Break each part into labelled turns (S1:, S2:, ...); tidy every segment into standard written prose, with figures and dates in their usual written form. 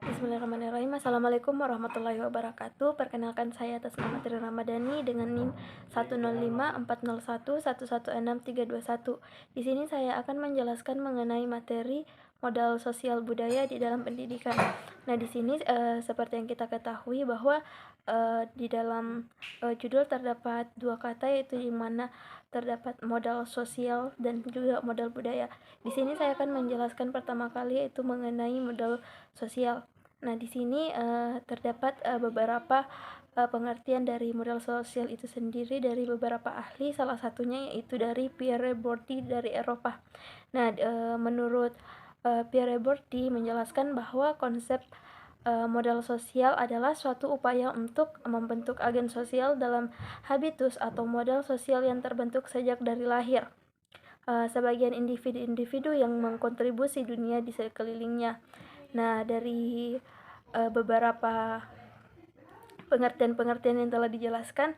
S1: Bismillahirrahmanirrahim. Assalamualaikum warahmatullahi wabarakatuh. Perkenalkan, saya atas nama Tri Ramadhani dengan NIM 10540111631. Di sini saya akan menjelaskan mengenai materi modal sosial budaya di dalam pendidikan. Nah, di sini seperti yang kita ketahui bahwa di dalam judul terdapat dua kata, yaitu di mana terdapat modal sosial dan juga modal budaya. Di sini saya akan menjelaskan pertama kali yaitu mengenai modal sosial. Nah, di sini terdapat beberapa pengertian dari modal sosial itu sendiri dari beberapa ahli, salah satunya yaitu dari Pierre Bourdieu dari Eropa. Nah, menurut Pierre Bourdieu menjelaskan bahwa konsep modal sosial adalah suatu upaya untuk membentuk agen sosial dalam habitus atau modal sosial yang terbentuk sejak dari lahir. Sebagian individu-individu yang mengkontribusi dunia di sekelilingnya. Nah, dari beberapa pengertian-pengertian yang telah dijelaskan,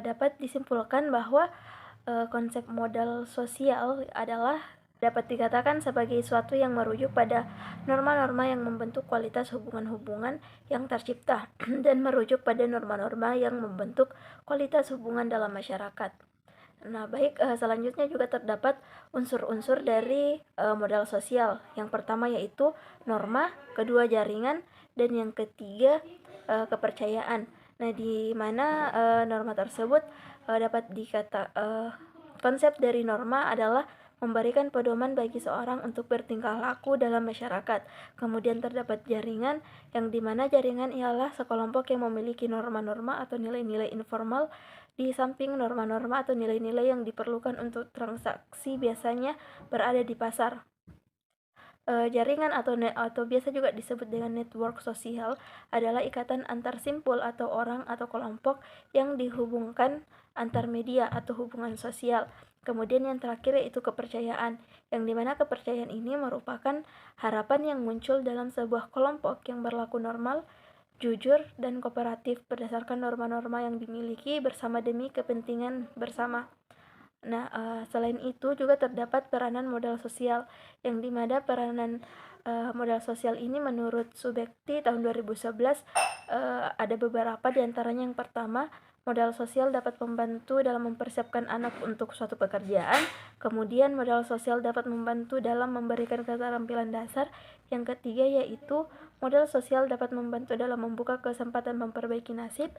S1: dapat disimpulkan bahwa konsep modal sosial adalah dapat dikatakan sebagai suatu yang merujuk pada norma-norma yang membentuk kualitas hubungan-hubungan yang tercipta dan merujuk pada norma-norma yang membentuk kualitas hubungan dalam masyarakat. Nah, baik, selanjutnya juga terdapat unsur-unsur dari modal sosial. Yang pertama yaitu norma, kedua jaringan, dan yang ketiga kepercayaan. Nah, di mana norma tersebut dapat konsep dari norma adalah memberikan pedoman bagi seorang untuk bertingkah laku dalam masyarakat. Kemudian terdapat jaringan, yang dimana jaringan ialah sekelompok yang memiliki norma-norma atau nilai-nilai informal di samping norma-norma atau nilai-nilai yang diperlukan untuk transaksi biasanya berada di pasar. Jaringan atau biasa juga disebut dengan network sosial adalah ikatan antar simpul atau orang atau kelompok yang dihubungkan antar media atau hubungan sosial. Kemudian yang terakhir yaitu kepercayaan, yang dimana kepercayaan ini merupakan harapan yang muncul dalam sebuah kelompok yang berlaku normal, jujur, dan kooperatif berdasarkan norma-norma yang dimiliki bersama demi kepentingan bersama. Nah, selain itu juga terdapat peranan modal sosial, yang dimana peranan modal sosial ini menurut Subekti tahun 2011 ada beberapa diantaranya. Yang pertama, modal sosial dapat membantu dalam mempersiapkan anak untuk suatu pekerjaan. Kemudian modal sosial dapat membantu dalam memberikan keterampilan dasar. Yang ketiga yaitu modal sosial dapat membantu dalam membuka kesempatan memperbaiki nasib.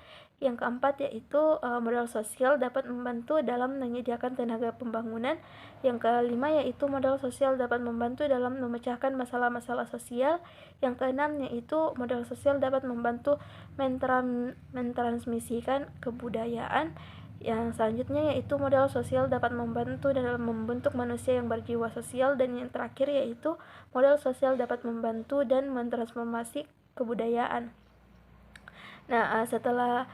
S1: Yang keempat yaitu modal sosial dapat membantu dalam menyediakan tenaga pembangunan. Yang kelima yaitu modal sosial dapat membantu dalam memecahkan masalah-masalah sosial. Yang keenam yaitu modal sosial dapat membantu mentransmisikan kebudayaan. Yang selanjutnya yaitu modal sosial dapat membantu dalam membentuk manusia yang berjiwa sosial. Dan yang terakhir yaitu modal sosial dapat membantu dan mentransformasi kebudayaan. Nah, setelah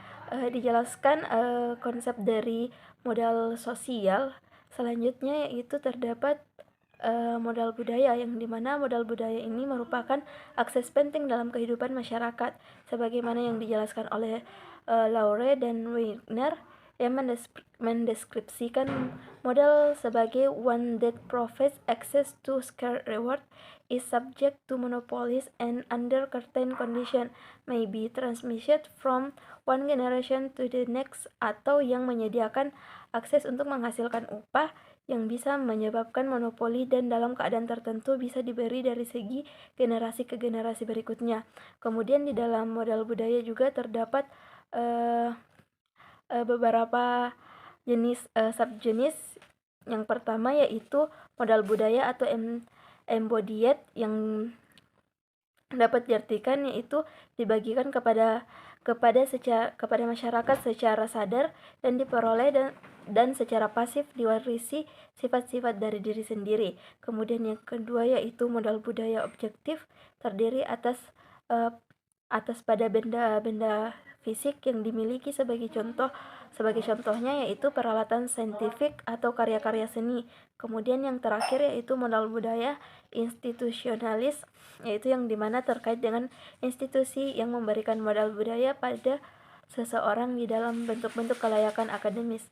S1: dijelaskan konsep dari modal sosial, selanjutnya yaitu terdapat modal budaya, yang dimana modal budaya ini merupakan akses penting dalam kehidupan masyarakat, sebagaimana yang dijelaskan oleh Laure dan Wigner, yang mendeskripsikan modal sebagai one that provides access to scarce reward, is subject to monopolies, and under certain condition may be transmitted from one generation to the next, atau yang menyediakan akses untuk menghasilkan upah yang bisa menyebabkan monopoli dan dalam keadaan tertentu bisa diberi dari segi generasi ke generasi berikutnya. Kemudian di dalam modal budaya juga terdapat beberapa jenis subjenis. Yang pertama yaitu modal budaya atau embodied, yang dapat diartikan yaitu dibagikan kepada masyarakat secara sadar dan diperoleh dan secara pasif diwarisi sifat-sifat dari diri sendiri. Kemudian yang kedua yaitu modal budaya objektif, terdiri atas pada benda-benda fisik yang dimiliki sebagai contohnya yaitu peralatan saintifik atau karya-karya seni. Kemudian yang terakhir yaitu modal budaya institusionalis, yaitu yang dimana terkait dengan institusi yang memberikan modal budaya pada seseorang di dalam bentuk-bentuk kelayakan akademis.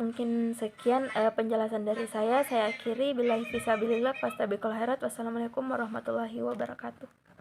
S1: Mungkin sekian penjelasan dari saya akhiri. Billahi fisabilillah, fastabiqul khairat. Wassalamualaikum warahmatullahi wabarakatuh.